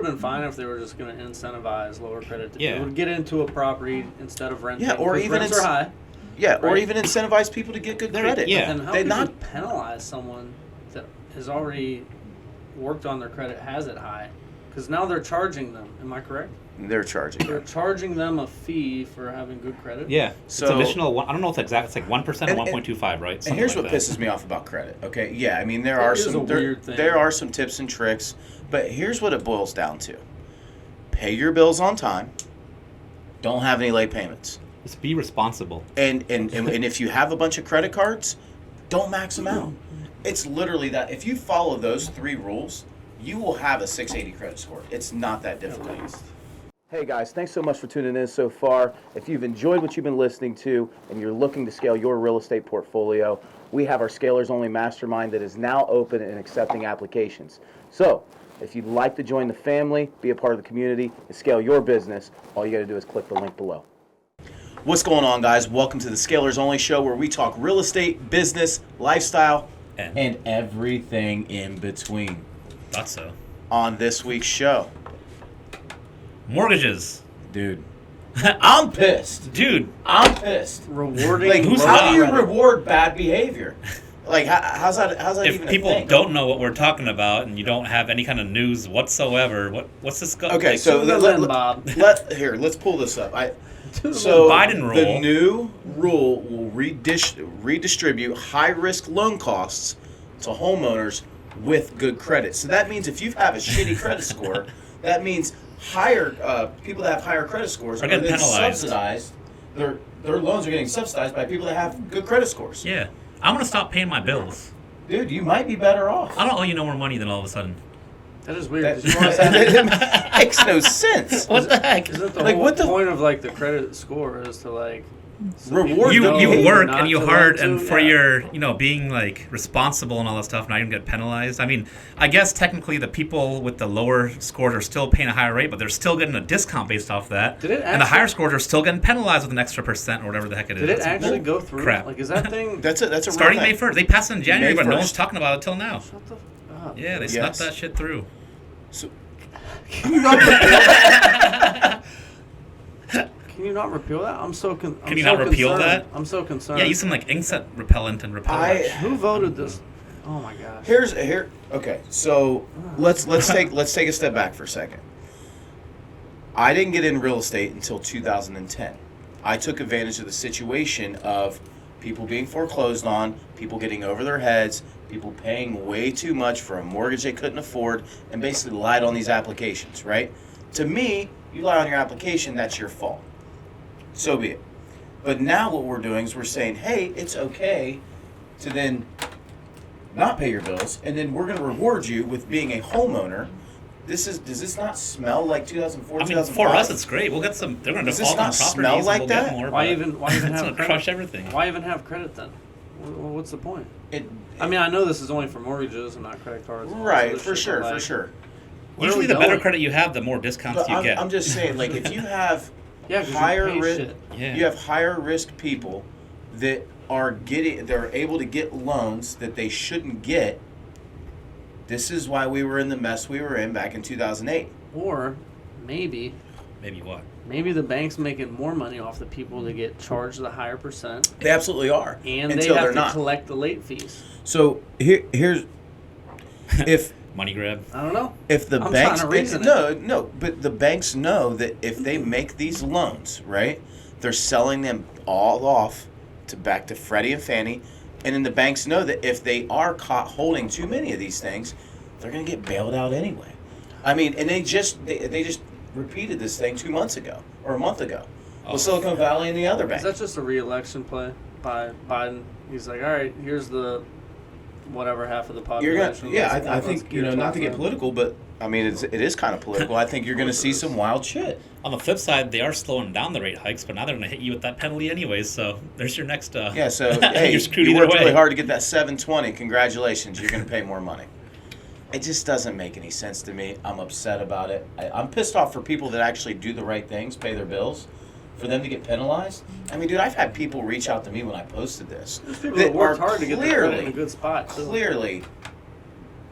been fine if they were just going to incentivize lower credit to people to get into a property instead of renting. Yeah, or even rents are high. Yeah, right? Or even incentivize people to get good credit. Yeah, and how could you penalize someone that has already worked on their credit, has it high? Because now they're charging them. Am I correct? They're charging. They're charging them a fee for having good credit. Yeah, so it's additional. I don't know if it's exact. It's like 1% or 1.25, right? Something and here's what pisses me off about credit. Okay, yeah, I mean there are some tips and tricks, but here's what it boils down to: pay your bills on time. Don't have any late payments. Just be responsible. And if you have a bunch of credit cards, don't max them out. It's literally that. If you follow those 3 rules, you will have a 680 credit score. It's not that difficult. Hey guys, thanks so much for tuning in so far. If you've enjoyed what you've been listening to and you're looking to scale your real estate portfolio, we have our Scalers Only Mastermind that is now open and accepting applications. So, if you'd like to join the family, be a part of the community, and scale your business, all you got to do is click the link below. What's going on, guys? Welcome to the Scalers Only Show, where we talk real estate, business, lifestyle, and everything in between. Thought so. On this week's show, mortgages. Dude. I'm pissed. Dude. I'm pissed. Rewarding. Like, how do you reward bad behavior? Like, how's that even if people don't know what we're talking about and you don't have any kind of news whatsoever, what's this go? Okay, like, so let's pull this up. So Biden rule. The new rule will redistribute high-risk loan costs to homeowners with good credit. So that means if you have a shitty credit score, that means people that have higher credit scores are getting subsidized. Their loans are getting subsidized by people that have good credit scores. Yeah. I'm going to stop paying my bills. Dude, you might be better off. I don't owe you no more money than all of a sudden. That is weird. That makes no sense. What the heck? Isn't the whole point of like the credit score is to like reward you work and you hard and for your being like responsible and all that stuff, not even get penalized. I mean, I guess technically the people with the lower scores are still paying a higher rate, but they're still getting a discount based off that. And the higher scores are still getting penalized with an extra % or whatever the heck it is. Did it actually go through? Crap. Like, is that thing? That's a starting real May 1st. They passed it in January, but no one's talking about it till now. Shut the up. Yeah, they snuck that shit through. So, can you not repeal that? Can you not repeal that? I'm so concerned. Can you not repeal that? I'm so concerned. Yeah, use some like inkset repellent and repellent. Who voted this? Oh my gosh. Okay, so let's take a step back for a second. I didn't get in real estate until 2010. I took advantage of the situation of people being foreclosed on, people getting over their heads, people paying way too much for a mortgage they couldn't afford, and basically lied on these applications, right? To me, you lie on your application, that's your fault. So be it. But now what we're doing is we're saying, hey, it's okay to then not pay your bills, and then we're going to reward you with being a homeowner. Does this not smell like 2004, 2005? For us, it's great. We'll get some. They're going to default on properties. Smell like we'll that? Get more, why even have credit? Crush everything. Why even have credit then? What's the point? I mean, I know this is only for mortgages and not credit cards. Right, for sure. Usually, the better credit you have, the more discounts you get. I'm just saying, like, if you have higher risk people that they're able to get loans that they shouldn't get. This is why we were in the mess we were in back in 2008. Or maybe what? Maybe the bank's making more money off the people that get charged the higher percent. They absolutely are. And they have to collect the late fees. So here's if money grab. I don't know. If the banks but the banks know that if they make these loans, right, they're selling them all off back to Freddie and Fannie, and then the banks know that if they are caught holding too many of these things, they're going to get bailed out anyway. I mean, and they just repeated this thing 2 months ago or a month ago with Silicon Valley and the other banks. Is that just a re-election play by Biden? He's like, all right, here's the whatever half of the population. I think not to get political, but I mean it is kind of political. I think you're going to see some wild shit. On the flip side, they are slowing down the rate hikes, but now they're going to hit you with that penalty anyways. So there's your next. So hey, you worked really hard to get that 720. Congratulations, you're going to pay more money. It just doesn't make any sense to me. I'm upset about it. I'm pissed off for people that actually do the right things, pay their bills, for them to get penalized. I mean, dude, I've had people reach out to me when I posted this. There's people that worked hard to get their credit in a good spot. Clearly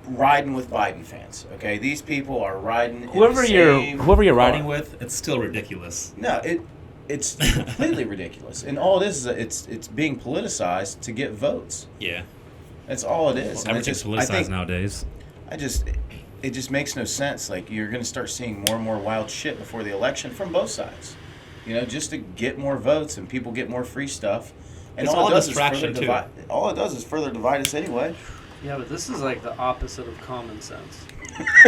riding with Biden fans. Okay, these people are riding. Whoever in the you're same riding car. with, it's still ridiculous. No, it's completely ridiculous, and all it is it's being politicized to get votes. Yeah. That's all it is. Well, And everything's politicized nowadays. It just makes no sense. Like, you're going to start seeing more and more wild shit before the election from both sides. You know, just to get more votes and people get more free stuff. And It's all a distraction, too. All it does is further divide us anyway. Yeah, but this is like the opposite of common sense.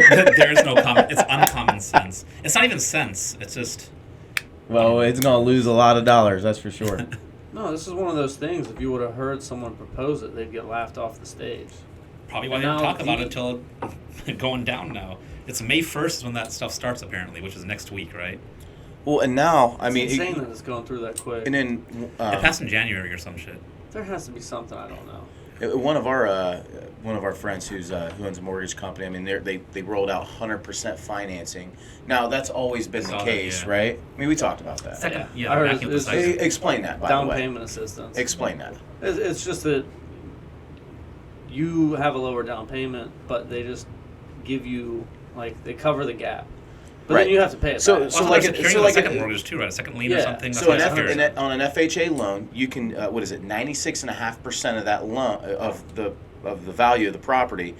There is no common. It's uncommon sense. It's not even sense. It's just. Well, it's going to lose a lot of dollars, that's for sure. No, this is one of those things. If you would have heard someone propose it, they'd get laughed off the stage. Probably why they didn't talk about it until going down now. It's May 1st is when that stuff starts, apparently, which is next week, right? Well, and now, I It's mean... insane that it's going through that quick. And then... It passed in January or some shit. There has to be something I don't know. One of our friends who owns a mortgage company. I mean, they rolled out 100% financing. Now that's always been the case, yeah. right? I mean, we talked about that. Yeah, I heard back in the it's cycle. Explain that, by down the way. payment assistance. Explain that. It's just that you have a lower down payment, but they just give you, like, they cover the gap. But Right. then you have to pay it So- back. so Well, like they're a- securing so the like second a- mortgage too, right? A second lien or Yeah. something. That's So what it's secured. on an FHA loan, you can what is it? 96.5% of that loan of the value of the property,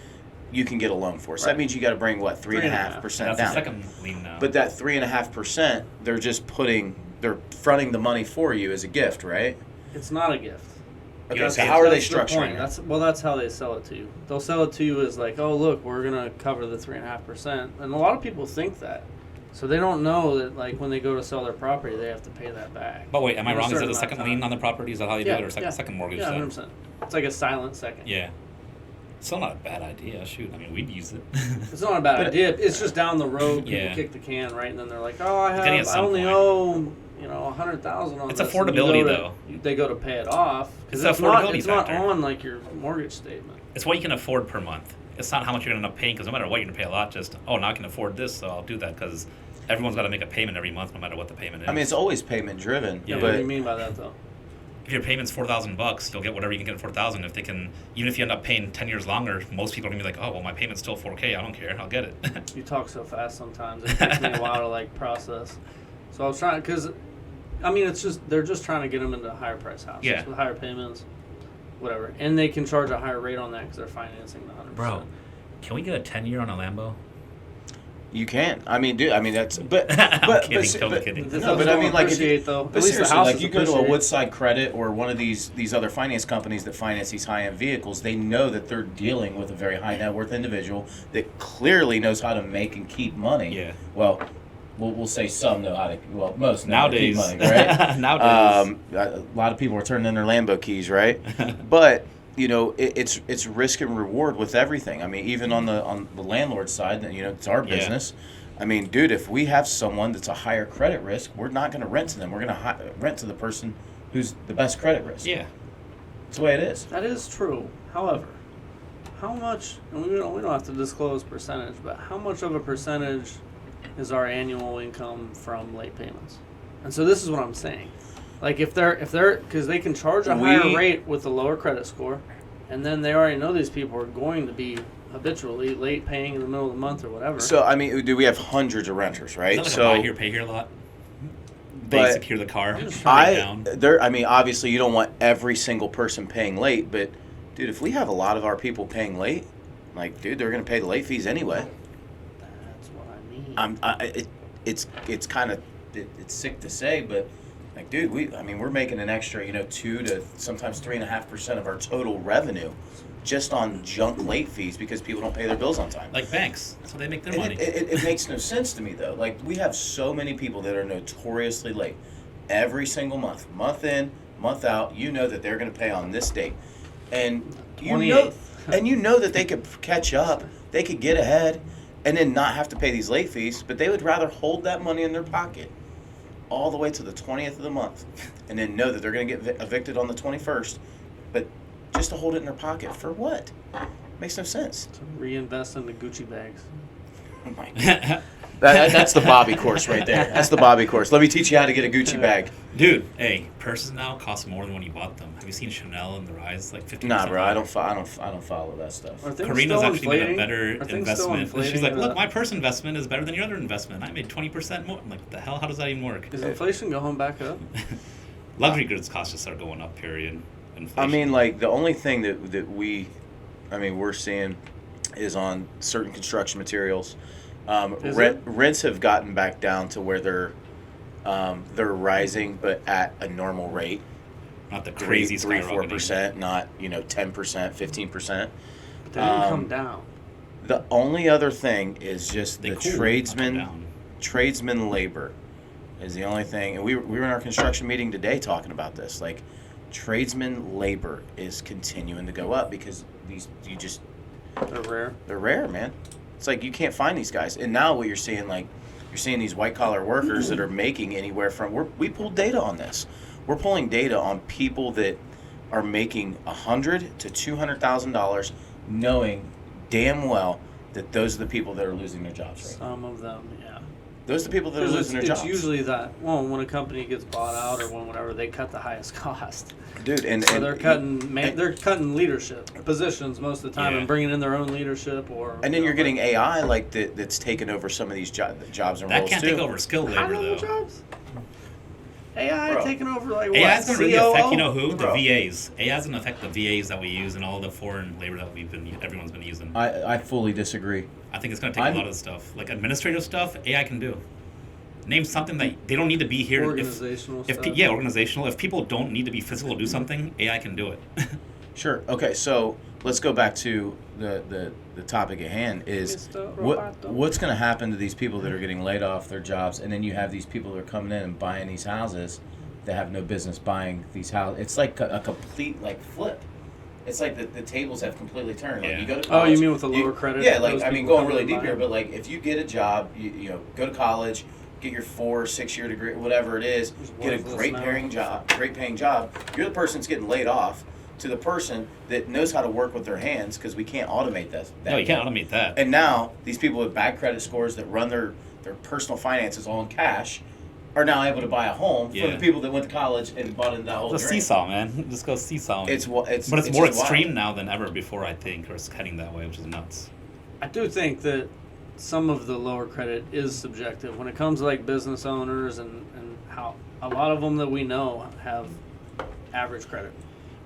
you can get a loan for. So that Right. means you got to bring what 3.5% That's down. the second lien now. But that 3.5%, they're fronting the money for you as a gift, right? It's not a gift. Okay, Yeah, so that's- how are they That's the structuring point. it? That's how they sell it to you. They'll sell it to you as like, oh look, we're gonna cover the 3.5%, and a lot of people think that, so they don't know that like when they go to sell their property, they have to pay that back. But wait, am I in a wrong? Is certain it a amount of second time. lien on the property? Is that how they do it, or second mortgage? Yeah, then? 100%. It's like a silent second. Yeah. Still not a bad idea. Shoot, I mean, we'd use it. It's not a bad But- idea. It's just down the road. People Yeah. kick the can, right? And then they're like, "Oh, Getting at I some only point. owe, 100,000 on It's this." And affordability, you go to- though. They go to pay it off because It's it's the not. affordability It's not factor. on like your mortgage statement. It's what you can afford per month. It's not how much you're going to end up paying, because no matter what, you're going to pay a lot. Just, oh, now I can afford this, so I'll do that, because everyone's got to make a payment every month, no matter what the payment is. I mean, it's always payment driven, Yeah. What do but you mean by that, though? if your payment's $4,000, you'll get whatever you can get at $4,000. If they can, even if you end up paying 10 years longer, most people are gonna be like, oh, well, my payment's still $4K. I don't care. I'll get it. You talk so fast sometimes. It takes me a while to like process. So I was trying because, I mean, it's just they're just trying to get them into higher price houses Yeah. with higher payments, whatever, and they can charge a higher rate on that because they're financing the 100%. Bro, can we get a 10-year on a Lambo? you can. I mean, dude. I mean, that's but I'm kidding, se- totally kidding. This No, but house I mean, don't like, if you- appreciate, though. But At least the seriously, house like is you go to a appreciated. Woodside Credit or one of these other finance companies that finance these high-end vehicles, they know that they're dealing with a very high net worth individual that clearly knows how to make and keep money. Yeah. Well, we'll say some know how to. Well, most know how to keep Nowadays. money, right? Nowadays. A lot of people are turning in their Lambo keys, right? But it's risk and reward with everything. I mean, even on the landlord side, it's our Yeah. business. I mean, dude, if we have someone that's a higher credit risk, we're not going to rent to them. We're going to rent to the person who's the best credit risk. Yeah. That's the way it is. That is true. However, how much, and we don't have to disclose percentage, but how much of a percentage is our annual income from late payments? And so this is what I'm saying. Like if they're, because they can charge a higher rate with a lower credit score, and then they already know these people are going to be habitually late paying in the middle of the month or whatever. So, I mean, we have hundreds of renters, right? Is that like a buy here, pay here lot? They But secure the car. I mean, obviously, you don't want every single person paying late, but dude, if we have a lot of our people paying late, like, dude, they're going to pay the late fees anyway. That's what I mean. It's kind of it's sick to say, but like, dude, we're making an extra 2 to sometimes 3.5% of our total revenue just on junk late fees because people don't pay their bills on time. Like banks. That's how they make their And money. it makes no sense to me though. Like, we have so many people that are notoriously late every single month in, month out. You know that they're going to pay on this date, and you know that they could catch up, they could get ahead, and then not have to pay these late fees. But they would rather hold that money in their pocket all the way to the 20th of the month, and then know that they're going to get evicted on the 21st, but just to hold it in their pocket for what? Makes no sense. To reinvest in the Gucci bags. Oh my God. That's the Bobby course right there. That's the Bobby course. Let me teach you how to get a Gucci bag. Dude, hey, purses now cost more than when you bought them. Have you seen Chanel and the rise like 50%? Nah, bro, I don't follow that stuff. Are things Karina's still actually made a inflating? better Are things still investment. And she's inflating like, or look, not? my purse investment is better than your other investment. I made 20% more. I'm like, what the hell? How does that even work? Is inflation going back up? Luxury goods costs just start going up, period. Inflation. I mean, like, the only thing that we're seeing is on certain construction materials. Is it? Rents have gotten back down to where they're rising, but at a normal rate. not the crazy 3-4%, not 10%, 15%. But they didn't come down. The only other thing is just They the cool, up and tradesman down. labor is the only thing. And we were in our construction meeting today talking about this. Like, tradesman labor is continuing to go up because They're they're rare, man. It's like you can't find these guys. And now what you're seeing, these white collar workers that are making anywhere from. We pulled data on this. We're pulling data on people that are making $100,000 to $200,000, knowing damn well that those are the people that are losing their jobs right now. Some of them, yeah. Those are the people that are 'Cause losing their it's jobs. usually that, when a company gets bought out or whenever they cut the highest cost. Dude, and So they're cutting leadership positions most of the time Yeah. and bringing in their own leadership or. and then you're getting AI that's taken over some of these jobs and That roles can't too. take over skilled labor, high-level though. jobs. AI Bro. taking over like what? AI is going to really affect, who? Bro. The VAs. AI is going to affect the VAs that we use and all the foreign labor that everyone's been using. I fully disagree. I think it's going to take a lot of the stuff. Like administrative stuff, AI can do. Name something that they don't need to be here. Organizational stuff. Organizational. If people don't need to be physical to do something, AI can do it. Sure. Okay, so let's go back to the topic at hand is Mr. Roboto. what's going to happen to these people that are getting laid off their jobs, and then you have these people that are coming in and buying these houses that have no business buying these houses. It's like a complete flip. It's like the tables have completely turned. Like Yeah. you go to Oh, college, you mean with the lower credit? Yeah, those going people really come deep in here, buying? but if you get a job, you go to college, get your 4 or 6 year degree, whatever it is, get a worthless great now. paying job. You're the person that's getting laid off to the person that knows how to work with their hands because we can't automate that. No, you can't automate that. And now these people with bad credit scores that run their personal finances all in cash are now able to buy a home for Yeah. the people that went to college and bought into that whole The dream. seesaa, man. Just go seesaw. But it's more just extreme wild. now than ever before, I think, or it's heading that way, which is nuts. I do think that some of the lower credit is subjective when it comes to like business owners and how a lot of them that we know have average credit.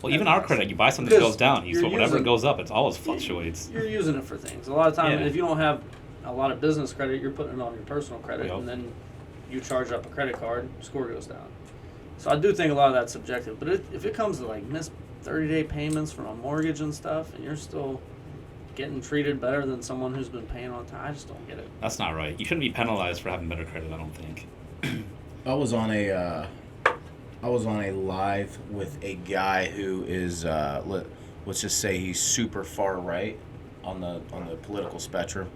Well, even our credit, you buy something that Because goes down. you're Whatever using- goes up, it always fluctuates. You're using it for things. A lot of times, Yeah. if you don't have a lot of business credit, you're putting it on your personal credit, Yep. and then you charge up a credit card, score goes down. So I do think a lot of that's subjective. But if it comes to like missed 30-day payments from a mortgage and stuff, and you're still getting treated better than someone who's been paying on time, I just don't get it. That's not right. You shouldn't be penalized for having better credit, I don't think. I was on a live with a guy who is let's just say he's super far right on the political spectrum,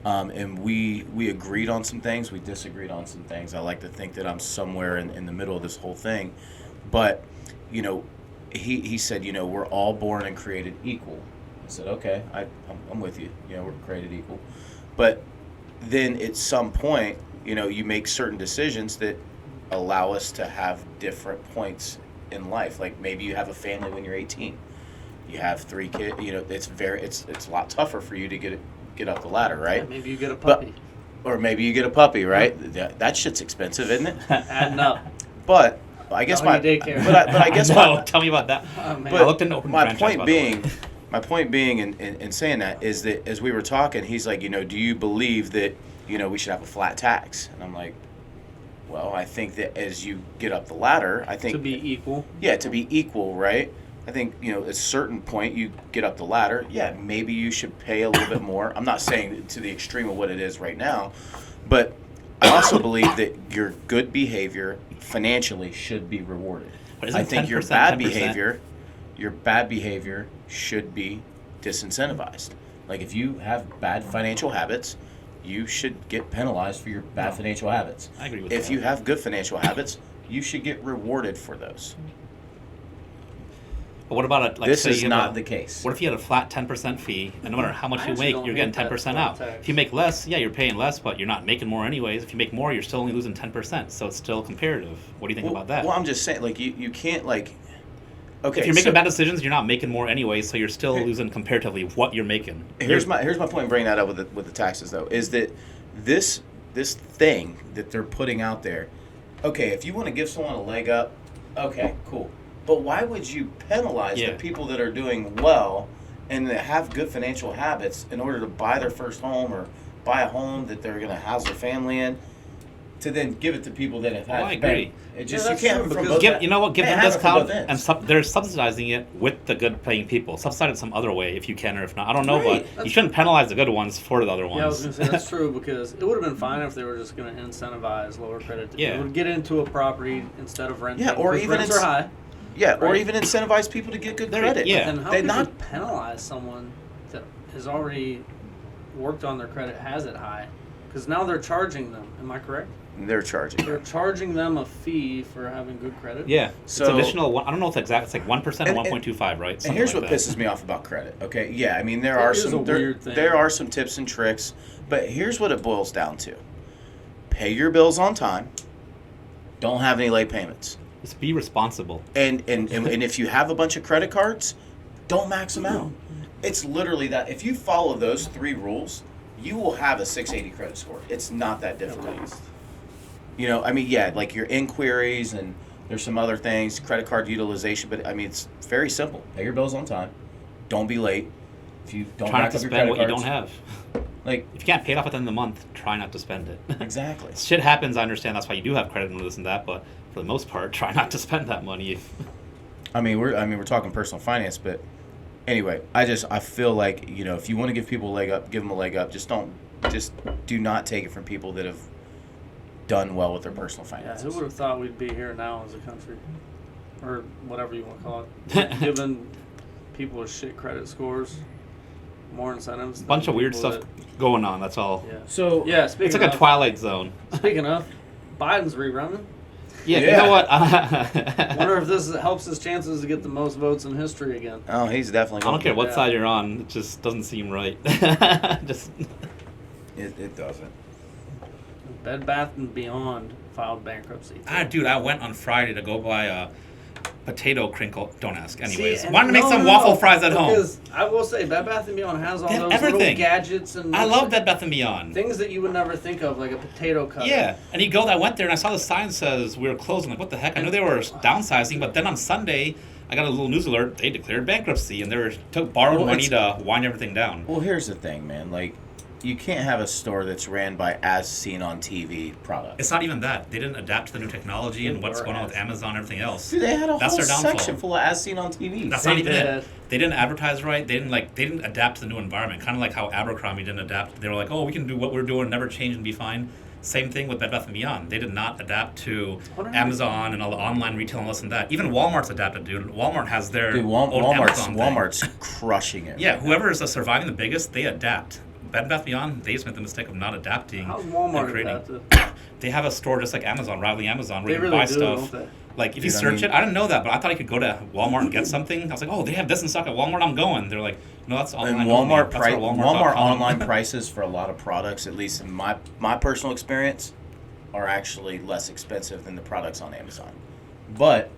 and we agreed on some things, we disagreed on some things. I like to think that I'm somewhere in the middle of this whole thing, but he said we're all born and created equal. I said okay, I'm with you. We're created equal, but then at some point you make certain decisions that allow us to have different points in life. Like maybe you have a family when you're 18, you have 3 kids. It's a lot tougher for you to get up the ladder, right? Yeah, maybe you get a puppy. Or maybe you get a puppy, right? That shit's expensive, isn't it? Adding up. But I guess Doggy daycare. but I guess No, tell me about that. Oh, man. but I looked into open my franchise, point by the way. being, in saying that is that as we were talking, he's like, do you believe that we should have a flat tax? And I'm like, well, I think that as you get up the ladder, I think To be equal. Yeah, to be equal, right? I think at a certain point you get up the ladder. Yeah, maybe you should pay a little bit more. I'm not saying to the extreme of what it is right now, but I also believe that your good behavior financially should be rewarded. But isn't I think your 10% bad 10%? behavior should be disincentivized. Like if you have bad financial habits, you should get penalized for your bad financial habits. I agree with If that. you have good financial habits, you should get rewarded for those. But what about it? Like, This say is you have not a- the case. What if you had a flat 10% fee, and no matter how much I you actually make, don't you're hate getting that 10% flat out. tax. If you make less, yeah, you're paying less, but you're not making more anyways. If you make more, you're still only losing 10%. So it's still comparative. What do you think about that? Well, I'm just saying, like, you can't, like, okay. If you're making so bad decisions, you're not making more anyway, so you're still losing comparatively what you're making. here's my point in bringing that up with the taxes, though, is that this thing that they're putting out there, okay, if you want to give someone a leg up, okay, cool. But why would you penalize the people that are doing well and that have good financial habits in order to buy their first home or buy a home that they're going to house their family in, to then give it to people that have had? Well, I agree. It just Yeah, you can't that's have it true, from because both. You know what? Give them Can't have it from discount, both ends. and they're subsidizing it with the good paying people. Subsidize it some other way if you can, or if not. I don't know, Right, but that's you shouldn't penalize the good ones for the other ones. Yeah, I was going to say that's true, because it would have been fine if they were just going to incentivize lower credit. Yeah. They would get into a property instead of renting. Yeah, or because even rents are high. Yeah, or Right. even incentivize people to get good credit. yeah. And how They could not you penalize someone that has already worked on their credit, has it high? Because now they're charging them. Am I correct? they're charging. They're charging them a fee for having good credit. Yeah, So- it's additional. I don't know if it's exact. It's like 1% or And- 1.25, right? And Something here's like what that. pisses me off about credit. Okay, yeah, I mean there It are is a some weird thing. there are some tips and tricks, but here's what it boils down to: pay your bills on time. Don't have any late payments. Just be responsible. And if you have a bunch of credit cards, don't max them out. It's literally that. If you follow those 3 rules, you will have a 680 credit score. It's not that difficult. You know, I mean, yeah, like your inquiries and there's some other things, credit card utilization, but I mean, it's very simple. Pay your bills on time. Don't be late. If you don't Try not rack to up your spend credit what you cards, don't have. like If you can't pay it off at the end of the month, try not to spend it. exactly. Shit happens. I understand. That's why you do have credit and this and that. But for the most part, try not to spend that money. I mean, we're talking personal finance, but anyway, I feel like, you know, if you want to give people a leg up, give them a leg up. Just do not take it from people that have done well with their personal Yeah, finances. who would have thought we'd be here now as a country? Or whatever you want to call it. Giving people with shit credit scores more incentives. than Bunch of weird people stuff going on. That's all. Yeah. So Yeah, speaking It's like of, a Twilight Zone. Speaking of, Biden's rerunning. Yeah, you Yeah. know what? Wonder if this helps his chances to get the most votes in history again. oh, he's definitely. I don't care what Yeah. side you're on. It just doesn't seem right. Just It doesn't. Bed Bath and Beyond filed bankruptcy. dude, I went on Friday to go buy a potato crinkle. Don't ask. Anyways, and wanted to make no, some no, waffle no, fries at home. Because I will say, Bed Bath and Beyond has all They have those little everything. gadgets and I love Bed Bath & Beyond. things that you would never think of, like a potato cutter. Yeah, and I went there and I saw the sign says we were closed. I'm like, what the heck? I knew they were downsizing, but then on Sunday, I got a little news alert. They declared bankruptcy and they took borrowed Well, money it's- to wind everything down. Well, here's the thing, man. Like, you can't have a store that's ran by as seen on TV products. It's not even that. They didn't adapt to the new technology and what's Or going on with as- Amazon and everything else. Dude, they had a That's whole their downfall. section full of as seen on TV. That's They not even did. it. They didn't advertise right. They didn't adapt to the new environment. Kind of like how Abercrombie didn't adapt. They were like, oh, we can do what we're doing, never change and be fine. Same thing with Bed Bath & Beyond. They did not adapt to Whatever. Amazon and all the online retail and this and that. Even Walmart's adapted, dude. Walmart has their Dude, own Amazon thing. Walmart's crushing it. Yeah, whoever is surviving the biggest, they adapt. Bed Bath & Beyond, they just made the mistake of not adapting. How's and Walmart creating. adapted? They have a store just like Amazon, rivaling Amazon, where They you can really buy do, stuff. don't they? Like, if you Dude, I search mean- it, I didn't know that, but I thought I could go to Walmart and get something. I was like, oh, they have this in stock at Walmart, I'm going. They're like, no, that's online And only. Walmart That's what Walmart Walmart.com. online prices for a lot of products, at least in my personal experience, are actually less expensive than the products on Amazon. But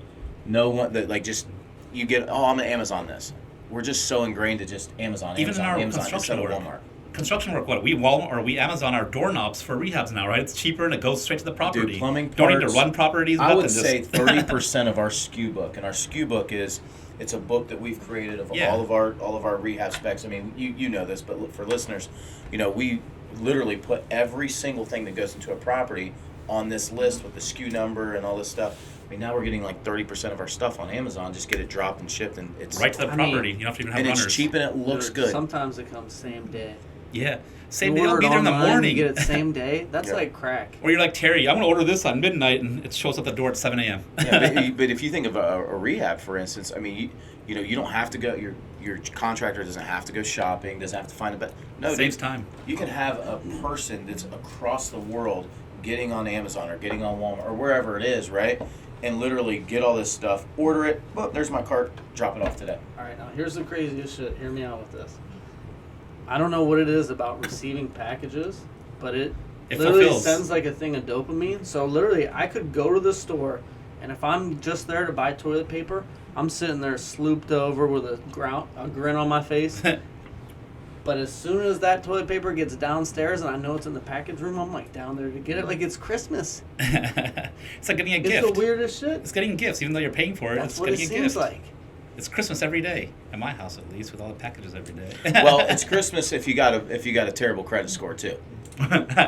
no one that like just you get I'm gonna Amazon this. We're just so ingrained to just Amazon, Even in Amazon, our Amazon construction instead of work. Walmart. Construction work, what? We Walmart or we Amazon our doorknobs for rehabs now, right? It's cheaper and it goes straight to the property. Dude, plumbing Don't need to parts, run properties. I would nothing, say just- 30% of our SKU book, and our SKU book it's a book that we've created of Yeah. all of our rehab specs. I mean, you know this, but for listeners, you know, we literally put every single thing that goes into a property on this list with the SKU number and all this stuff. I mean, now we're getting like 30% of our stuff on Amazon. Just get it dropped and shipped, and it's right to the I mean, property. You don't have to even have and runners. it's cheap and it looks good. Sometimes it comes same day. Yeah. Same You day, they'll order be it there in the online, morning. You get it same day. That's Yeah. like crack. Or you're like, Terry, I'm going to order this on midnight, and it shows up at the door at 7 a.m. Yeah, but if you think of a rehab, for instance, I mean, you know, you don't have to go. Your contractor doesn't have to go shopping. Doesn't have to find a bed. No, Saves dude, time. You can have a person that's across the world getting on Amazon or getting on Walmart or wherever it is, right? and literally get all this stuff, order it. Oh, there's my cart. Drop it off today. All right, now here's the craziest shit. Hear me out with this. I don't know what it is about receiving packages, but it literally fulfills. sends like a thing of dopamine. So literally, I could go to the store, and if I'm just there to buy toilet paper, I'm sitting there slooped over with a grin on my face. But as soon as that toilet paper gets downstairs and I know it's in the package room, I'm like down there to get it like it's Christmas. It's like getting a gift. It's the weirdest shit. It's getting gifts, even though you're paying for it. That's it's what it getting a seems gift. like. It's Christmas every day at my house, at least, with all the packages every day. Well, it's Christmas if you got a terrible credit score too.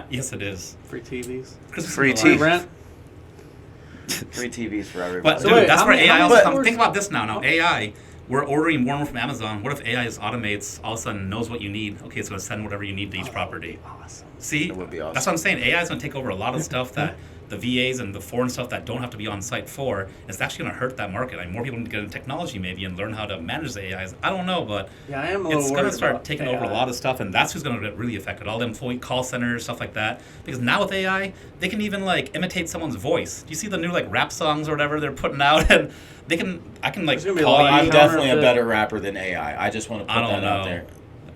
Yes, it is. Free TVs. Christmas Free is Free alive. rent. Free TVs for everybody. But So dude, wait, that's how where many- AI how also many comes. hours- Think about this now. Now AI, we're ordering more and more from Amazon. What if AI just automates, all of a sudden knows what you need? Okay, it's going to send whatever you need to each property. Awesome. See, That would be awesome. that's what I'm saying. AI is going to take over a lot of stuff that the VAs and the foreign stuff that don't have to be on site for. It's actually going to hurt that market. More people need to get into technology maybe and learn how to manage the AIs. I don't know, but Yeah, I am a little it's worried going to start about taking AI. over a lot of stuff, and that's who's going to get really affected. All the employee call centers, stuff like that. Because now with AI, they can even imitate someone's voice. Do you see the new rap songs or whatever they're putting out? And I can There's gonna be a call lot you. of I'm definitely a counterfeit. better rapper than AI. I just want to put I don't that out know. there.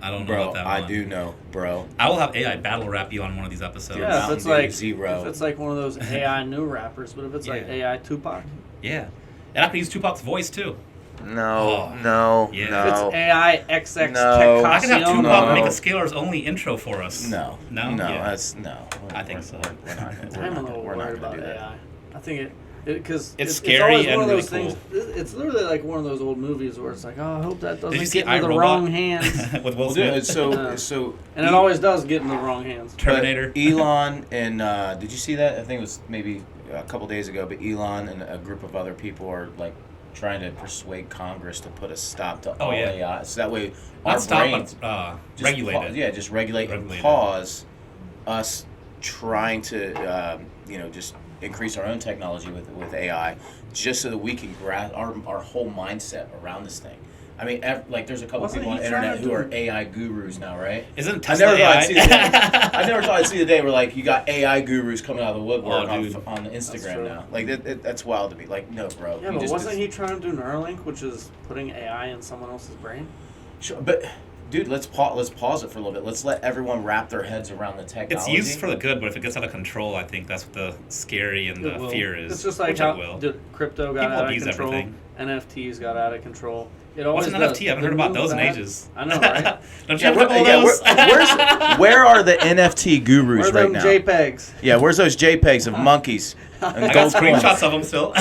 I don't know Bro, about that I one. do know, bro. I will have AI battle rap you on one of these episodes. Yeah, if Mountain it's Dew like Zero. if it's like one of those AI new rappers, but if it's like Yeah. AI Tupac, Yeah. And I can use Tupac's voice too. No, Oh, no, yeah. if it's AI XX No. I can have Tekashi, Tupac no. make a Scalar's only intro for us. no, No? no. Yeah. That's no. I think so. We're not. I'm a little We're not worried gonna about do that. AI. I think because It's it's scary always and one of really those things. It's literally like one of those old movies where it's like, oh, I hope that Did you doesn't see get into the iRobot? wrong hands, With Will Well, Smith? dude, so Uh, so. and it always does get in the wrong hands. Terminator. But Elon and did you see that? I think it was maybe a couple days ago. But Elon and a group of other people are trying to persuade Congress to put a stop to all yeah. AI, so that way our Not stop, brains but just regulate pause, it. yeah, just regulate and Regulate it. pause us trying to just increase our own technology with AI, just so that we can grasp our whole mindset around this thing. I mean, there's a couple Wasn't people on he the internet trying who to are AI gurus now, right? Isn't I Tesla never thought I'd see the day. AI? I never thought I'd see the day where you got AI gurus coming out of the woodwork Oh, dude. on Instagram true. now. That's wild to me. No, bro. Yeah, you but just- wasn't he trying to do Neuralink, which is putting AI in someone else's brain? Sure, but dude, let's pause it for a little bit. Let's let everyone wrap their heads around the It's technology. used for the good, but if it gets out of control, I think that's what the scary and It the will. fear is. It's just like which how it will. crypto got People out of abuse control, everything. NFTs got out of control. It What's always an does. NFT? I haven't They heard about move those in fast. ages. I know, right? Don't you Yeah, have a couple of those? where are the NFT gurus Where are right them now? JPEGs? Yeah, where's those JPEGs of monkeys? And I got gold coins? screenshots of them still.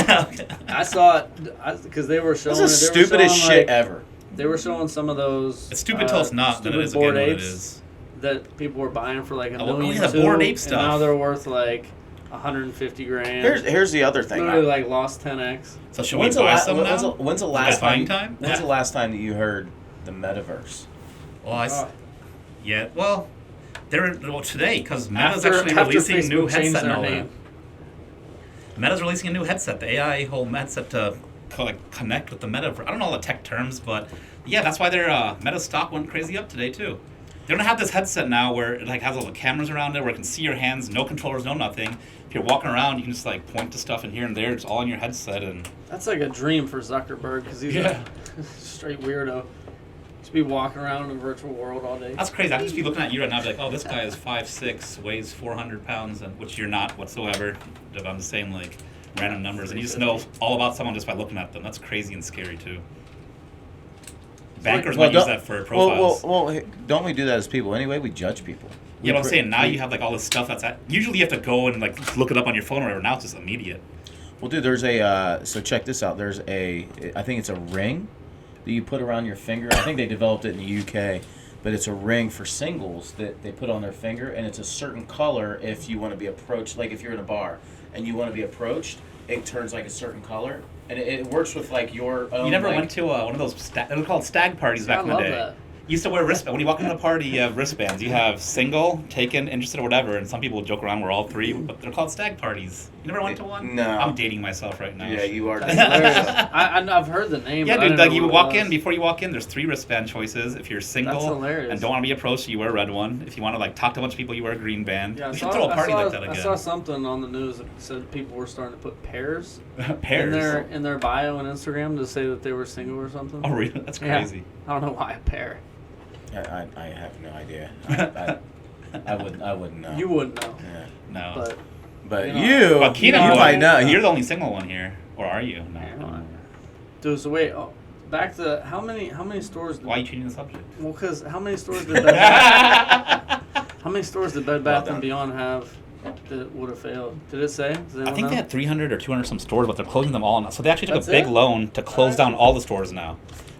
I saw it because they were showing. This is they were stupidest showing, shit like, ever. They were showing some of those. It's stupid till it's not, then it stupid is again Bored what it Apes is. that people were buying for like a Oh, million. yeah, the too, Bored Ape and stuff. now they're worth like 150 grand. Here's the other thing. Literally like lost 10x. So should we buy some now? When's the Is last that buying time? time? When's Yeah. the last time that you heard the metaverse? Well, Oh, yeah. Well, today because Meta's after actually releasing a new Facebook changed headset. their and all name. that. Meta's releasing a new headset, the AI whole headset to connect with the metaverse. I don't know all the tech terms, but yeah, that's why their Meta stock went crazy up today too. They're gonna have this headset now where it has all the cameras around it, where it can see your hands, no controllers, no nothing. If you're walking around, you can just point to stuff in here and there. It's all in your headset, and That's like a dream for Zuckerberg because he's Yeah. a straight weirdo. Just be walking around in a virtual world all day. that's crazy. I can just be looking at you right now, and be like, oh, this guy is 5'6", weighs 400 pounds, and which you're not whatsoever. I'm just saying random numbers, and you just know all about someone just by looking at them. That's crazy and scary too. Bankers might use that for profiles. Well, don't we do that as people anyway? We judge people. Yeah, but I'm saying now you have all this stuff usually you have to go and look it up on your phone or whatever. Now it's just immediate. Well, dude, there's so check this out. There's I think it's a ring that you put around your finger. I think they developed it in the UK, but it's a ring for singles that they put on their finger, and it's a certain color if you want to be approached. Like if you're in a bar and you want to be approached, it turns a certain color, and it works with your own. You never went to one of those they were called stag parties back I in the love day. that. You used to wear wristbands. When you walk into a party, you have wristbands. You have single, taken, interested, or whatever. And some people joke around, we're all three, but they're called stag parties. You never went to one? No. I'm dating myself right now. Yeah, you are. I've heard the name. Yeah, but I dude, didn't like know you what it walk was. in, before you walk in, there's 3 wristband choices. If you're That's single hilarious. and don't want to be approached, you wear a red one. If you want to like talk to a bunch of people, you wear a green band. Yeah, We should throw a party like that again. I saw something on the news that said people were starting to put pairs Pairs. in their bio on Instagram to say that they were single or something. Oh, really? That's Yeah. crazy. I don't know why a pair. I have no idea. I wouldn't know. You wouldn't know, Yeah. No. you But know- you, But Keenan, you would. might know. You're the only single one here, or are you? No. Yeah. Dude, so wait, back to how many stores? Why are you changing the subject? Well, because how many stores did Bed Bath, how many stores did Bed Bath done. and Beyond have that would have failed? Did it say? Does I anyone think know? they had 300 or 200 some stores, but they're closing them all now. So they actually took That's a big it? loan to close down Alright. all the stores now.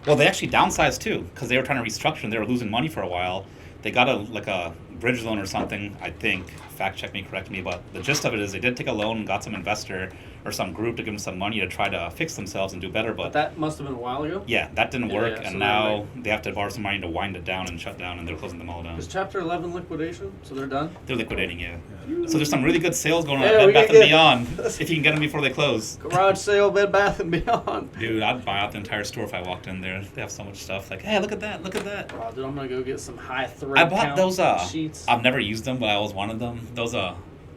Well, they actually downsized too because they were trying to restructure and they were losing money for a while. They got a bridge loan or something, I think. Fact check me, correct me, but the gist of it is they did take a loan and got some investor or some group to give them some money to try to fix themselves and do better. But But that must have been a while ago. yeah, that didn't Yeah, work, yeah, so and they're now they have to borrow some money to wind it down and shut down, and they're closing them all down. Is Chapter 11 liquidation? So they're done. They're liquidating, yeah. So there's some really good sales going on Yeah, at we Bed Bath can and get- Beyond if you can get them before they close. Garage sale, Bed Bath and Beyond. Dude, I'd buy out the entire store if I walked in there. They have so much stuff. Like, hey, look at that, look at that. Oh, dude, I'm gonna go get some high thread I bought count those. sheets. I've never used them, but I always wanted them.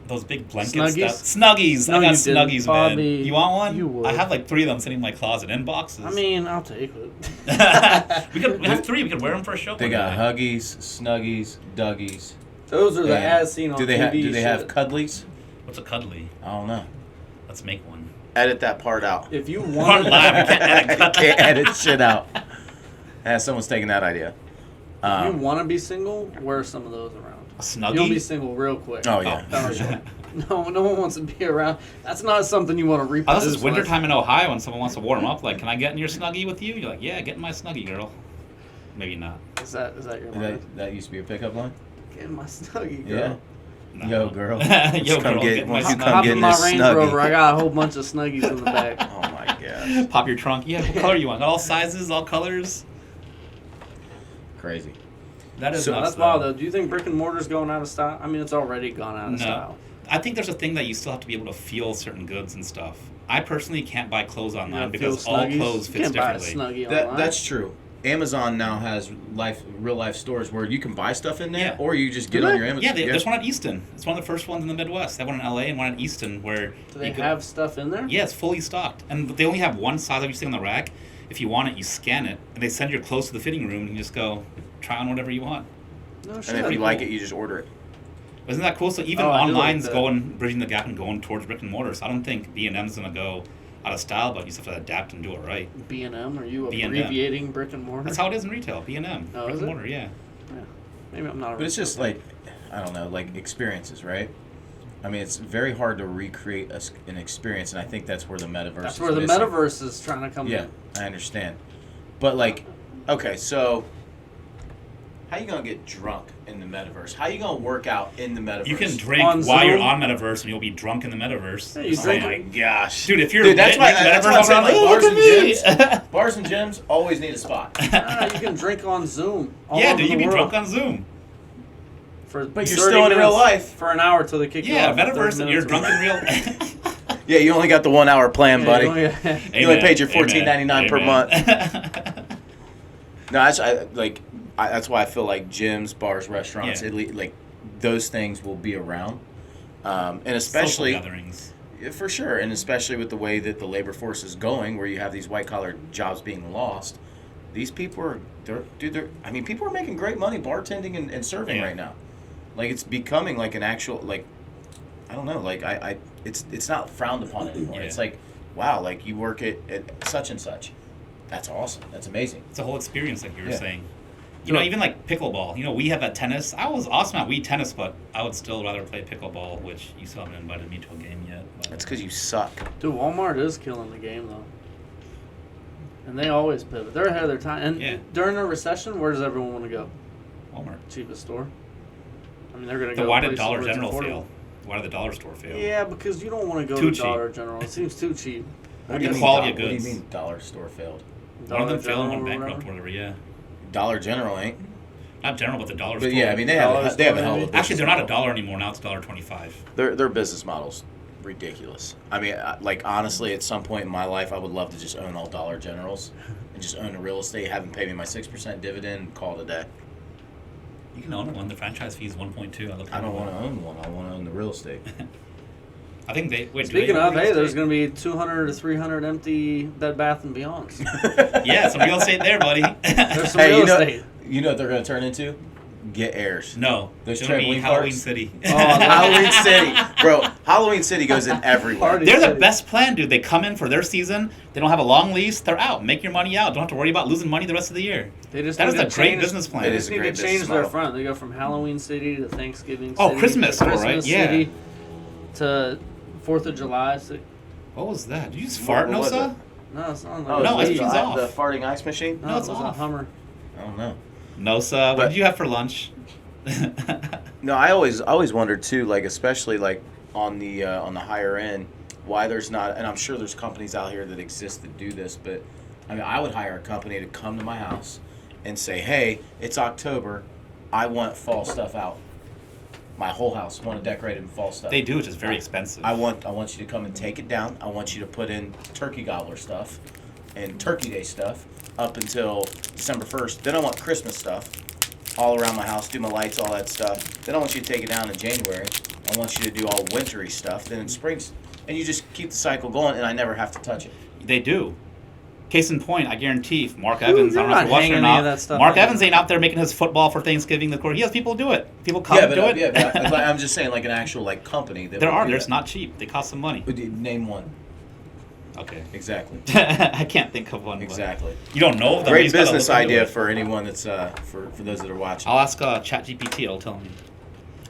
Those big blankets. Snuggies? Snuggies. No, I got you didn't, Snuggies, man. Bobby. You want one? You would. I have like 3 of them sitting in my closet in boxes. I mean, I'll take it. we have 3. We could wear them for a show. They one got day. Huggies, Snuggies, Duggies. Those are the And as seen on do they TV have? Do they have shit. cuddlies? What's a cuddly? I don't know. Let's make one. Edit that part out. If you One want, live. We can't edit Can't edit shit out. Someone's taking that idea. if you want to be single, wear some of those around. A snuggie? You'll be single real quick. Oh yeah. No, no one wants to be around. That's not something you want to Oh, reproduce. this is with. wintertime in Ohio and someone wants to warm up. Like, can I get in your Snuggie with you? You're like, yeah, get in my Snuggie, girl. Maybe not. Is that your line? That used to be a pickup line. Get in my snuggie, girl. Yeah. No. Yo, girl. Yo, come girl, get- get my why don't you Snuggie. come Hop get in in my this Range Snuggie. Rover. I got a whole bunch of snuggies in the back. Oh my gosh. Pop your trunk. Yeah, what color you want? All sizes, all colors. Crazy. That is So nuts, That's wild, though. Do you think brick and mortar's going out of style? I mean, it's already gone out of style. I think there's a thing that you still have to be able to feel certain goods and stuff. I personally can't buy clothes online because all clothes you fits can't buy a differently. snuggie online. That's true. Amazon now has real life stores where you can buy stuff in there, Yeah. or you just get Do on they? your Amazon. Yeah, there's one at Easton. It's one of the first ones in the Midwest. They have one in LA and one in Easton where Do they you go- have stuff in there? Yeah, it's fully stocked, and they only have one size that you see on the rack. If you want it, you scan it, and they send your clothes to the fitting room, and you just go try on whatever you want. No shit. And if you like it, you just order it. Isn't that cool? So even Oh, I do like online's that. bridging the gap and going towards brick and mortar. So I don't think B&M's gonna go out of style, but you just have to adapt and do it right. B&M? Are you B&M. abbreviating brick and mortar? That's how it is in retail. B&M, Oh, brick is and it? mortar, yeah. Yeah. Maybe I'm not. But it's just like, I don't know, like experiences, right? I mean, it's very hard to recreate an experience, and I think that's where the metaverse. That's is where the missing. metaverse is trying to come Yeah, in. I understand. But like, okay, so how you gonna get drunk in the metaverse? How you gonna work out in the metaverse? You can drink On while you're Zoom? on Metaverse, and you'll be drunk in the Metaverse. Yeah, you Oh drink my it. gosh, Dude, if you're Dude, that's lit, why you that's Metaverse why I'm saying, like, oh, bars look and at me. gyms. Bars and gyms always need a spot. Ah, you can drink on Zoom. all Yeah, over dude, the you be world drunk on Zoom. For But you're 30 still in real minutes, life. for an hour till they kick you Yeah, off. for 30 Metaverse, and you're minutes. drunk in real. Yeah, you only got the 1 hour plan, Yeah, buddy. you only- You only paid your Amen. $14.99 per Amen. month. No, that's why I feel like gyms, bars, restaurants, Yeah. like those things will be around, and especially Social gatherings. yeah, for sure, and especially with the way that the labor force is going, where you have these white collar jobs being lost. These people are, I mean, people are making great money bartending and serving Yeah. right now. Like it's becoming like an actual like, I don't know, like it's not frowned upon anymore. Yeah. It's like, wow, like you work at such and such. That's awesome. That's amazing. It's a whole experience, like you were Yeah. saying. You know, even like pickleball. You know, we have that tennis. I was awesome at Wii tennis, but I would still rather play pickleball, which you still haven't invited me to a game yet. But That's because you suck. Dude, Walmart is killing the game, though. And they always pivot. They're ahead of their time. And Yeah. during a recession, where does everyone want to go? Walmart. Cheapest store. I mean, they're going to Then go why to did places Dollar where it's General affordable. fail? Why did the dollar store fail? Yeah, because you don't want to go Too to cheap. Dollar General. It seems too cheap. What I do you guess mean quality of What do you goods. mean dollar store failed? One of them Dollar failed and went General or bankrupt, whatever. whatever, yeah. Dollar General ain't. Not General, but the dollar But store. yeah, I mean they have Dollar a hell of a store, business Actually, they're not model. $1 anymore. Now it's $1.25. Their business model's ridiculous. I mean, like honestly, at some point in my life, I would love to just own all Dollar Generals and just own the real estate, have them pay me my 6% dividend, and call it a day. You can own one. The franchise fee is 1.2. I don't want to own one. I want to own the real estate. I think they. Wait, Speaking do they own of, real hey, there's estate? going to be 200 to 300 empty Bed Bath and Beyonds. Yeah, some real estate there, buddy. There's some Hey, real you know, estate. you know what they're going to turn into? Get heirs. No, Those it's gonna be trampoline Halloween parks? City. Oh, Halloween City, bro. Halloween City goes in everywhere. Party. They're the City. best plan, dude. They come in for their season. They don't have a long lease. They're out. Make your money out. Don't have to worry about losing money the rest of the year. They just That need is a to great change- business plan. They It just is a need great to change business their model. front. They go from Halloween City to Thanksgiving Oh, City. Christmas to store, Christmas right? Yeah. City to 4th of July. What was that? Did you just fart, What was Nosa? it? No, it's not. Oh, Like No, a it's weed. just off. the farting ice machine? No, No, it it's was a off. Hummer. I don't know. Nosa, what But- did you have for lunch? No, I always wondered too, like especially like on the higher end, why there's not, and I'm sure there's companies out here that exist that do this, but I mean, I would hire a company to come to my house and say, hey, it's October, I want fall stuff out. My whole house, I want to decorate it in fall stuff. They do, which is very expensive. I want you to come and take it down. I want you to put in turkey gobbler stuff and turkey day stuff up until December 1st. Then I want Christmas stuff all around my house, do my lights, all that stuff. Then I want you to take it down in January. I want you to do all wintry stuff. Then in spring, and you just keep the cycle going, and I never have to touch it. They do. Case in point, I guarantee if Mark Evans, I you're don't know if not you're watching or hanging any of not, that stuff Mark up. Evans ain't out there making his football for Thanksgiving. He has people do it. People come and do it. but I'm just saying, like an actual like company that There would are. do There's that. not cheap. They cost some money. Name one. Okay. Exactly. I can't think of one. but- Exactly. You don't know of them? You Great just gotta business look into idea it. for anyone that's for those that are watching. I'll ask ChatGPT. It'll tell me.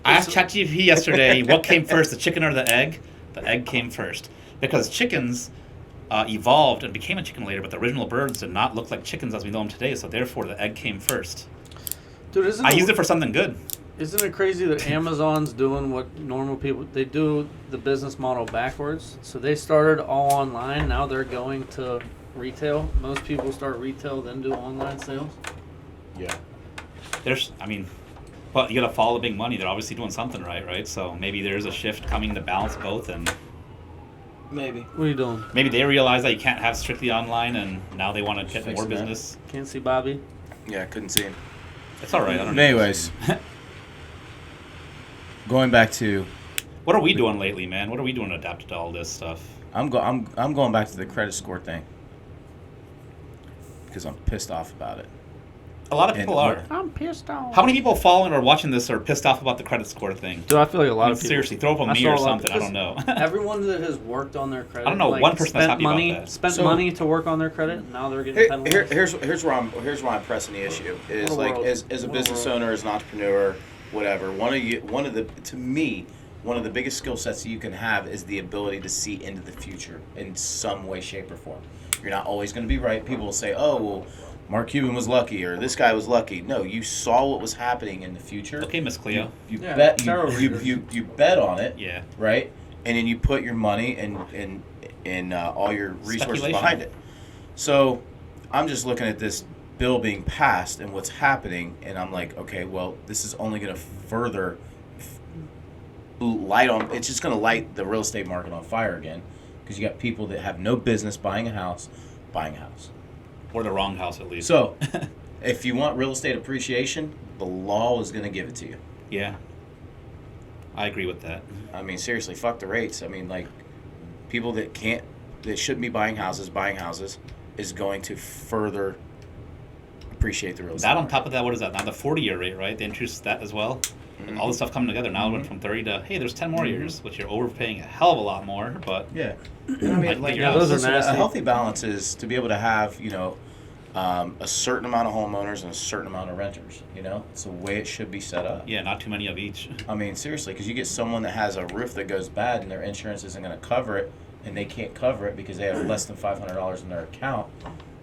I asked ChatGPT yesterday what came first, the chicken or the egg. The egg came first because chickens evolved and became a chicken later, but the original birds did not look like chickens as we know them today. So therefore, the egg came first. Dude, isn't I used it for something good. Isn't it crazy that Amazon's doing what normal people they do the business model backwards? So they started all online. Now they're going to retail. Most people start retail, then do online sales. Yeah. But you got to follow the big money. They're obviously doing something right? So maybe there's a shift coming to balance both, and Maybe. What are you doing? maybe they realize that you can't have strictly online, and now they want to get Fixing more that. business. Can't see Bobby. Yeah, couldn't see him. It's all right. I don't know. Anyways, going back to, What are we doing lately, man? What are we doing to adapt to all this stuff? I'm going back to the credit score thing because I'm pissed off about it. A lot of And people what- are. I'm pissed off. How many people following or watching this are pissed off about the credit score thing? Dude, I feel like a lot I mean, of people. seriously, throw up a I me saw or a lot something. I because don't know. Everyone that has worked on their credit. I don't know, like, one person that's spent happy about money, that. Spent So- money to work on their credit. Now they're getting penalized. Here's where I'm pressing the issue is What a like world. as a What a business world. owner, as an entrepreneur, whatever. One of the biggest skill sets that you can have is the ability to see into the future in some way, shape, or form. You're not always going to be right. People will say, "Oh, well, Mark Cuban was lucky," or "This guy was lucky." No, you saw what was happening in the future. Okay, Miss Cleo. You Yeah, bet. tarot You readers. bet on it. Yeah. Right, and then you put your money and all your resources Speculation. behind it. So I'm just looking at this bill being passed and what's happening, and I'm like, okay, well, this is only going to further light on. It's just going to light the real estate market on fire again, because you got people that have no business buying a house. Or the wrong house, at least. So if you want real estate appreciation, the law is going to give it to you. Yeah. I agree with that. I mean, seriously, fuck the rates. I mean, like, people that shouldn't be buying houses is going to further appreciate the real estate. That on top of that, what is that? Now the 40-year rate, right? They introduced that as well. And all this stuff coming together. Now it went from 30 to, hey, there's 10 more years, which you're overpaying a hell of a lot more, but Yeah. I I'd mean, like yeah, those are listen, nasty. a healthy balance is to be able to have, a certain amount of homeowners and a certain amount of renters. It's the way it should be set up. yeah, not too many of each. I mean, seriously, because you get someone that has a roof that goes bad and their insurance isn't going to cover it, and they can't cover it because they have less than $500 in their account.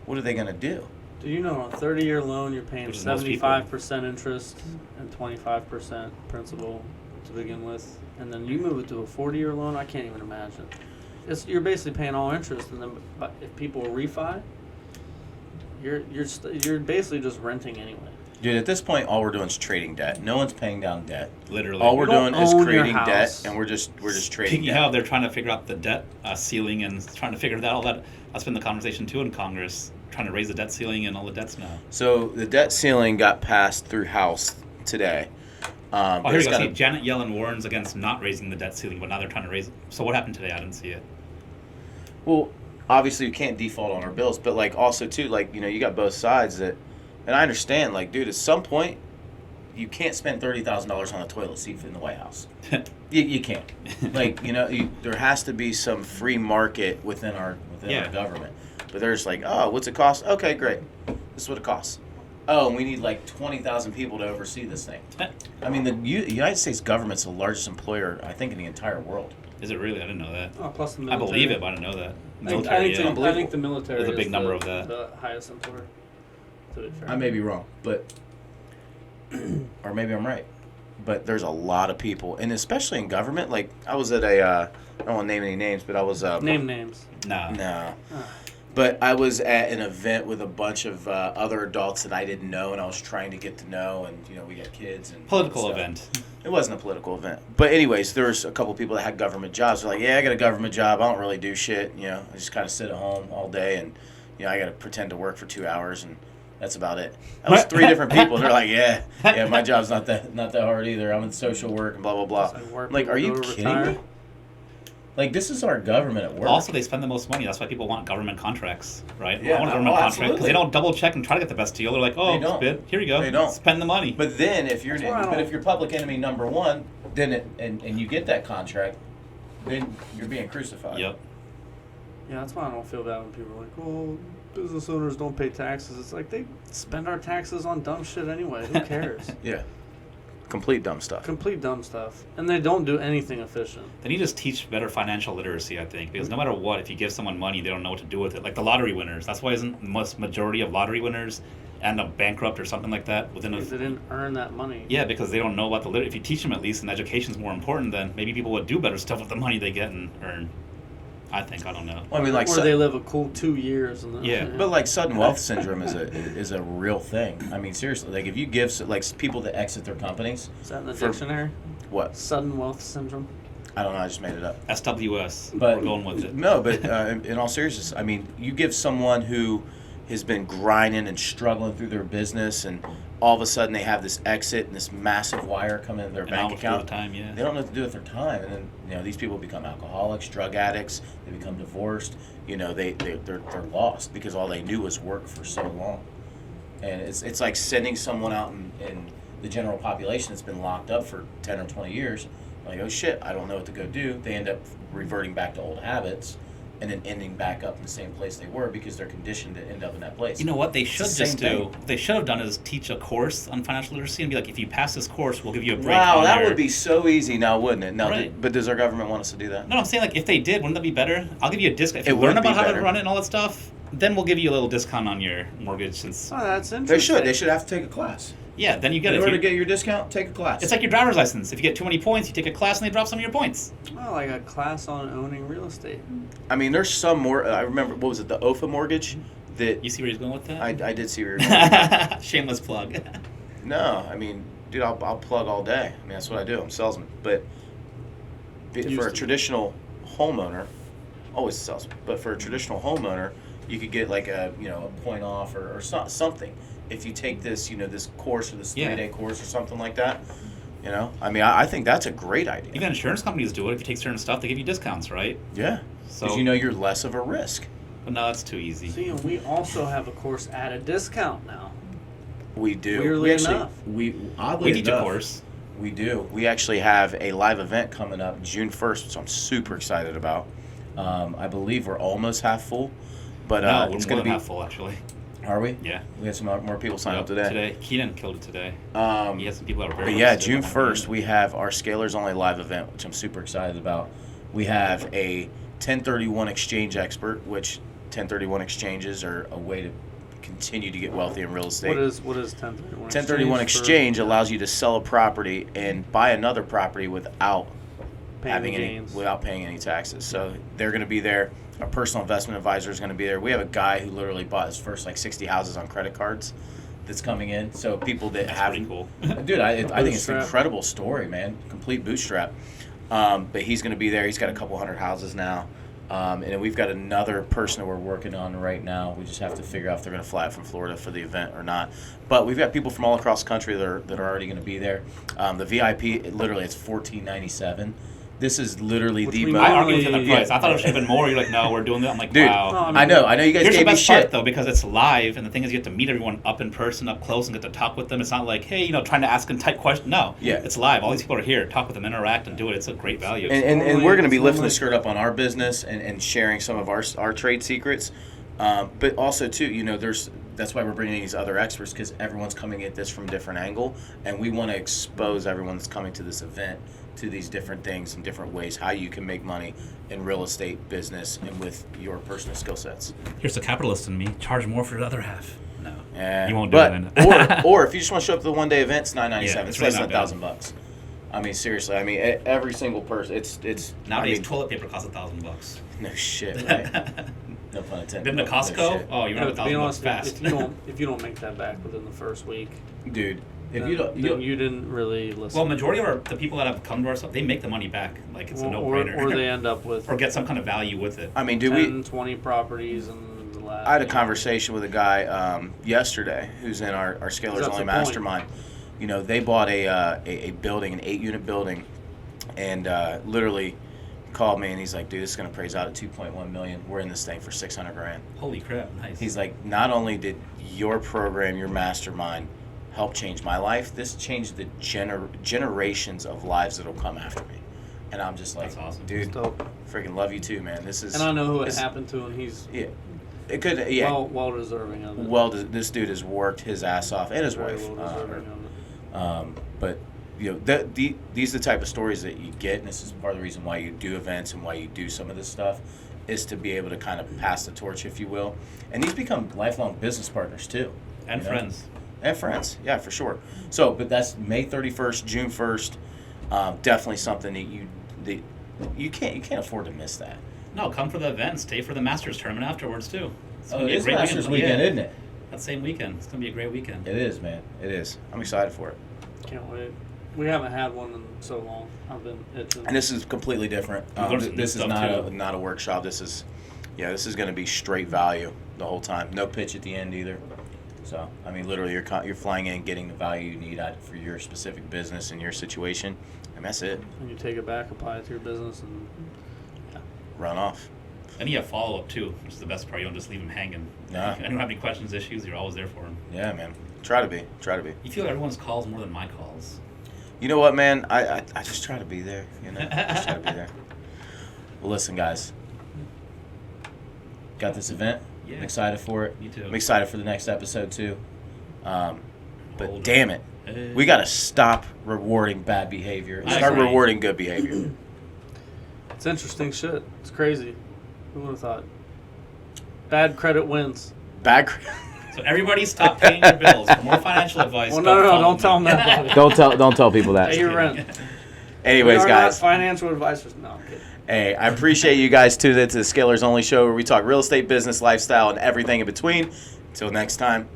What are they going to do? Do you know on a 30-year loan you're paying Which is most people. 75% interest and 25% principal to begin with, and then you move it to a 40-year loan? I can't even imagine. You're basically paying all interest, and then but if people refi, You're basically just renting anyway. Dude, at this point, all we're doing is trading debt. No one's paying down debt. Literally. All we're You don't doing is own your creating debt, house. and we're just trading Speaking debt. of how they're trying to figure out the debt ceiling and trying to figure that all that. That's been the conversation too in Congress, trying to raise the debt ceiling and all the debts now. So the debt ceiling got passed through House today. Oh, here it's you go. See, gotta- Janet Yellen warns against not raising the debt ceiling, but now they're trying to raise it. So what happened today? I didn't see it. Well, obviously we can't default on our bills, but like also too, like you got both sides that, and I understand, like dude, at some point, you can't spend $30,000 on a toilet seat in the White House. You can't. Like there has to be some free market within our government. But there's like, oh, what's it cost? Okay, great. This is what it costs. Oh, and we need like 20,000 people to oversee this thing. I mean, the United States government's the largest employer, I think, in the entire world. Is it really? I didn't know that. Oh, plus the I military. believe it, but I didn't know that. I Military, think the military There's a big is number of that. the highest employer. To be fair. I may be wrong, but or maybe I'm right. But there's a lot of people, and especially in government. Like I was at a, I don't want to name any names, but I was Name names. Nah. No. But I was at an event with a bunch of other adults that I didn't know, and I was trying to get to know, and we got kids and Political stuff. event. It wasn't a political event, but anyways, there was a couple people that had government jobs. They're like, yeah, I got a government job. I don't really do shit. I just kind of sit at home all day, and I got to pretend to work for 2 hours, and that's about it. That was 3 different people. They're like, yeah, my job's not that hard either. I'm in social work and blah blah blah. I'm like, are you kidding me? Like, this is our government at work. Also, they spend the most money. That's why people want government contracts, right? Yeah, I want a government contract because absolutely. they don't double check and try to get the best deal. They're like, oh, They don't. spit. Here you go. They don't. Spend the money. But then, if you're That's why I don't- public enemy number one, then and you get that contract, then you're being crucified. Yep. Yeah, that's why I don't feel bad when people are like, "Oh, business owners don't pay taxes." It's like they spend our taxes on dumb shit anyway. Who cares? Yeah. Complete dumb stuff. Complete dumb stuff, and they don't do anything efficient. They need to teach better financial literacy, I think, because no matter what, if you give someone money, they don't know what to do with it. Like the lottery winners. That's why isn't most majority of lottery winners end up bankrupt or something like that within Because they didn't earn that money. Yeah, because they don't know about the if you teach them at least, and education's more important, then maybe people would do better stuff with the money they get and earn. I think, I don't know. Well, I mean, like, or they live a cool 2 years. And then, Yeah. but like sudden wealth syndrome is a real thing. I mean, seriously, like if you give like people that exit their companies, Is that in the For- dictionary? what? Sudden wealth syndrome. I don't know. I just made it up. SWS, But we're going with it. No, but in all seriousness, I mean, you give someone who has been grinding and struggling through their business, and all of a sudden they have this exit and this massive wire come in their And bank now account. with the time, yeah. They don't know what to do with their time, and then these people become alcoholics, drug addicts. They become divorced. They're lost because all they knew was work for so long. And it's like sending someone out in the general population that's been locked up for 10 or 20 years. Like, oh shit, I don't know what to go do. They end up reverting back to old habits, and then ending back up in the same place they were because they're conditioned to end up in that place. You know what they It's should the same just do? thing. What they should have done is teach a course on financial literacy and be like, if you pass this course, we'll give you a break. Wow, on that your... would be so easy now, wouldn't it? Now, Right. but does our government want us to do that? No, I'm saying like if they did, wouldn't that be better? I'll give you a discount. If It you learn would be about how to better. run it and all that stuff, then we'll give you a little discount on your mortgage. Since Oh, that's interesting. They should. They should have to take a class. yeah, then you get In it. order If to you, get your discount, take a class. it's like your driver's license. If you get too many points, you take a class and they drop some of your points. Oh, like a class on owning real estate. I mean, there's some more. I remember, what was it, the OFA mortgage? That You see where he's going with that? I did see where you're going. Shameless plug. No, I mean, dude, I'll plug all day. I mean, that's what I do. I'm a salesman. But for a traditional homeowner, always a salesman. But for a traditional homeowner, you could get like a point off or something if you take this this course or this 3-day course or something like that. I mean, I think that's a great idea. Even insurance companies do it. If you take certain stuff, they give you discounts, right? Yeah, So because you're less of a risk. But no, that's too easy. See, and we also have a course at a discount now. We do. Weirdly we actually, enough. we oddly We teach a enough, course. We do. We actually have a live event coming up June 1st, which I'm super excited about. I believe we're almost half full, but No, it's we're going more to be. than half full actually. Are we? Yeah. We had some more people sign up today. Today, Keenan killed it today. He had some people that are very. But yeah, interested in June coming 1st, in. we have our Scalers Only live event, which I'm super excited about. We have a 1031 exchange expert, which 1031 exchanges are a way to continue to get wealthy in real estate. What is 1031? 1031 exchange allows you to sell a property and buy another property without Paying gains. without paying any taxes. So they're going to be there. Our personal investment advisor is going to be there. We have a guy who literally bought his first 60 houses on credit cards that's coming in. So people that have, pretty cool. Dude, I think it's an Bootstrap. incredible story, man. Complete bootstrap. But he's going to be there. He's got a couple hundred houses now. And then we've got another person that we're working on right now. We just have to figure out if they're going to fly out from Florida for the event or not. But we've got people from all across the country that are already going to be there. The VIP, literally, it's $14.97. This is literally Which the we most. I argued with you on the Yeah. price. I thought it should have been more. You're like, no, we're doing that. I'm like, Dude, wow. No, I mean, I know you guys Here's the gave me best shit. part, though, because it's live, and the thing is, you get to meet everyone up in person, up close, and get to talk with them. It's not like, hey, trying to ask them tight questions. No, Yeah. it's live. All these people are here. Talk with them, interact, and do it. It's a great value. And we're going to be It's lifting the normally- skirt up on our business and sharing some of our trade secrets. But also, too, that's why we're bringing these other experts, because everyone's coming at this from a different angle. And we want to expose everyone that's coming to this event to these different things in different ways, how you can make money in real estate business and with your personal skill sets. Here's the capitalist in me. Charge more for the other half. No. Yeah, You won't do it then. or if you just want to show up to the one-day event, it's $9.97. Yeah, it's it's less really than not bad. $1,000. I mean, seriously. I mean, every single person. It's Nowadays, I mean, toilet paper costs $1,000. no shit, right? No pun intended. Been to No Costco? shit. Oh, you Yeah, run to be $1,000 honest, fast. if you don't make that back within the first week, Dude, if then, you don't, then you didn't really listen. Well, majority of the people that have come to our stuff, they make the money back. Like, it's a no-brainer. or they end up with or get some kind of value with it. I mean, do 10, we? 20 properties in the last. I had a conversation with a guy yesterday who's in our Scalers That's Only the point. Mastermind. They bought a building, an 8-unit building, and literally called me and he's like, dude, this is going to praise out at $2.1 million. We're in this thing for $600,000. Holy crap, nice. He's like, not only did your program, your mastermind, help change my life, this changed the generations of lives that'll come after me. And I'm just like, That's awesome. dude, Dope. freaking love you too, man. This is. And I know who it this- happened to, and he's Yeah, it could. Yeah. well deserving of it. Well, this dude has worked his ass off, and his Very wife. well deserving of it. But these are the type of stories that you get, and this is part of the reason why you do events and why you do some of this stuff, is to be able to kind of pass the torch, if you will. And these become lifelong business partners too, And friends. And friends, yeah, for sure. So, but that's May 31st, June 1st. Definitely something that you can't afford to miss that. No, come for the event. Stay for the Masters tournament afterwards, too. It's gonna Oh, be a it's great Masters Yeah. weekend, isn't it? That same weekend. It's going to be a great weekend. It is, man. It is. I'm excited for it. Can't wait. We haven't had one in so long. I've been itching. And this is completely different. You've learned some This new is stuff, too. not a workshop. This is going to be straight value the whole time. No pitch at the end either. So, I mean, literally, you're flying in, getting the value you need for your specific business and your situation, and that's it. And you take it back, apply it to your business, and Run off. And you have follow-up, too, which is the best part. You don't just leave them hanging. Nah. I don't have any questions, issues. You're always there for them. Yeah, man. Try to be. You feel everyone's calls more than my calls. You know what, man? I just try to be there. Just try to be there. Well, listen, guys. Got this event. Yeah. I'm excited for it. Me too. I'm excited for the next episode too. But Hold damn on. it, we gotta stop rewarding bad behavior and I start agree. rewarding good behavior. it's interesting shit. It's crazy. Who would have thought? Bad credit wins. Bad. So everybody stop paying your bills. For more financial advice, Well, no, follow don't me. tell them that. Bobby. don't tell people Pay your rent. Anyways, We are guys. not financial advisors. No, I'm kidding. Hey, I appreciate you guys tuning into the Scalers Only Show, where we talk real estate, business, lifestyle, and everything in between. Until next time.